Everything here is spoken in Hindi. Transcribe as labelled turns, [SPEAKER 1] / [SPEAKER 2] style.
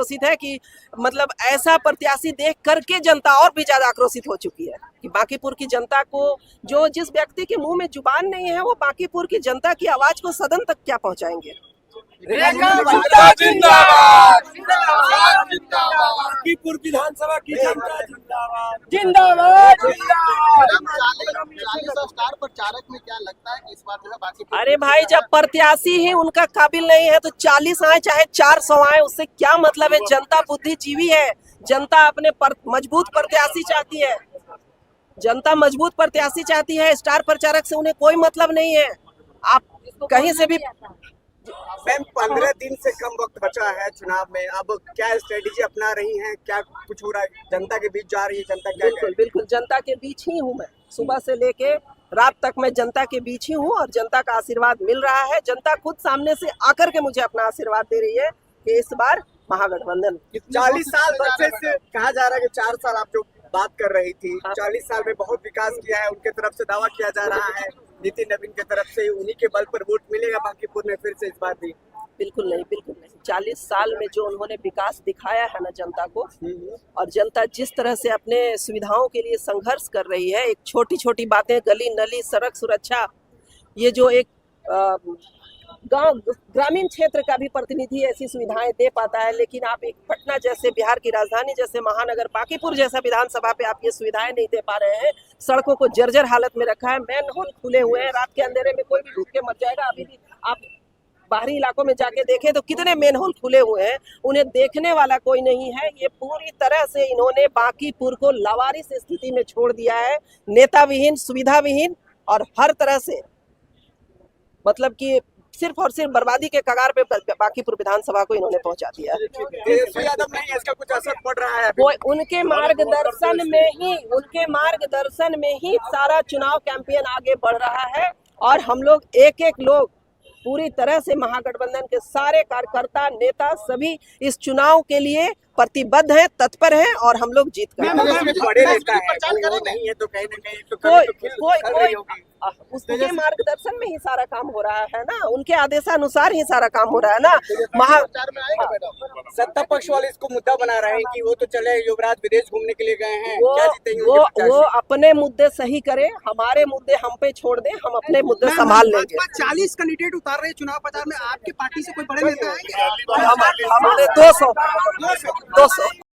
[SPEAKER 1] आक्रोशित है कि मतलब ऐसा प्रत्याशी देख करके जनता और भी ज्यादा आक्रोशित हो चुकी है कि बांकीपुर की जनता को, जो जिस व्यक्ति के मुंह में जुबान नहीं है, वो बांकीपुर की जनता की आवाज को सदन तक क्या पहुंचाएंगे।
[SPEAKER 2] बांकीपुर विधानसभा की जनता
[SPEAKER 1] जिंदाबाद।
[SPEAKER 3] स्टार प्रचारक में क्या लगता है कि इस बार जो है बांकीपुर,
[SPEAKER 1] अरे भाई, जब प्रत्याशी ही उनका काबिल नहीं है तो 40 आए चाहे 400 आए, उससे क्या मतलब है। जनता बुद्धिजीवी है, जनता अपने मजबूत प्रत्याशी चाहती है, जनता मजबूत प्रत्याशी चाहती है। स्टार प्रचारक से उन्हें कोई मतलब नहीं है। आप कहीं से भी
[SPEAKER 2] मैम 15 दिन से कम वक्त बचा है चुनाव में, अब क्या स्ट्रेटेजी अपना रही हैं, क्या कुछ हो रहा है, जनता के बीच जा रही है, जनता क्या
[SPEAKER 1] बिल्कुल बिल्कुल जनता के बीच ही हूँ मैं, सुबह से लेके रात तक मैं जनता के बीच ही हूँ और जनता का आशीर्वाद मिल रहा है। जनता खुद सामने से आकर के मुझे अपना आशीर्वाद दे रही है कि इस बार महागठबंधन।
[SPEAKER 2] 40 साल बच्चे से कहा जा रहा है कि 4 साल आप जो बात कर रही थी, 40 साल में बहुत विकास किया है, उनके तरफ से दावा किया जा रहा है, नितिन नवीन के तरफ से उन्हीं के बल पर वोट मिलेगा बांकीपुर में फिर से इस बार भी।
[SPEAKER 1] बिल्कुल नहीं, बिल्कुल नहीं। 40 साल में जो उन्होंने विकास दिखाया है ना जनता को, और जनता जिस तरह से अपने सुविधाओं के लिए संघर्ष कर रही है, एक छोटी छोटी बातें, गली नली, सड़क सुरक्षा, ये जो एक गांव ग्रामीण क्षेत्र का भी प्रतिनिधि ऐसी सुविधाएं दे पाता है, लेकिन आप एक पटना जैसे, बिहार की राजधानी जैसे महानगर बांकीपुर जैसा विधानसभा पे आप ये सुविधाएं नहीं दे पा रहे हैं। सड़कों को जर्जर हालत में रखा है, मैन होल खुले हुए हैं, रात के अंधेरे में कोई भी भूख के मर जाएगा। अभी भी आप बाहरी इलाकों में जाके देखें तो कितने मेन होल खुले हुए हैं, उन्हें देखने वाला कोई नहीं है। ये पूरी तरह से इन्होंने बांकीपुर को लावारिस स्थिति में छोड़ दिया है, नेता विहीन, सुविधा विहीन, और हर तरह से मतलब कि सिर्फ और सिर्फ बर्बादी के कगार पे बांकीपुर विधानसभा को इन्होंने पहुंचा दिया है।
[SPEAKER 2] तेजस्वी यादव नहीं, इसका कुछ असर पड़ रहा है?
[SPEAKER 1] वो उनके मार्गदर्शन में ही सारा चुनाव कैंपेन आगे बढ़ रहा है, और हम लोग एक एक लोग पूरी तरह से महागठबंधन के सारे कार्यकर्ता, नेता सभी इस चुनाव के लिए प्रतिबद्ध है, तत्पर है, और हम लोग जीत कर
[SPEAKER 2] बड़े नेता है, वो नहीं है तो कहीं न कहीं तो
[SPEAKER 1] उसके मार्गदर्शन में ही सारा काम हो रहा है ना, उनके आदेशानुसार ही सारा काम हो रहा है ना।
[SPEAKER 2] सत्ता पक्ष वाले इसको मुद्दा बना रहे हैं कि वो तो चले, युवराज विदेश घूमने के लिए गए हैं, क्या जीतेंगे?
[SPEAKER 1] वो अपने मुद्दे सही करे, हमारे मुद्दे हम पे छोड़ दें, हम अपने मुद्दे संभाल लेंगे।
[SPEAKER 4] 40 कैंडिडेट उतार रहे चुनाव प्रचार में, आपकी पार्टी से कोई बड़े नेता आएंगे?
[SPEAKER 1] हमारे 200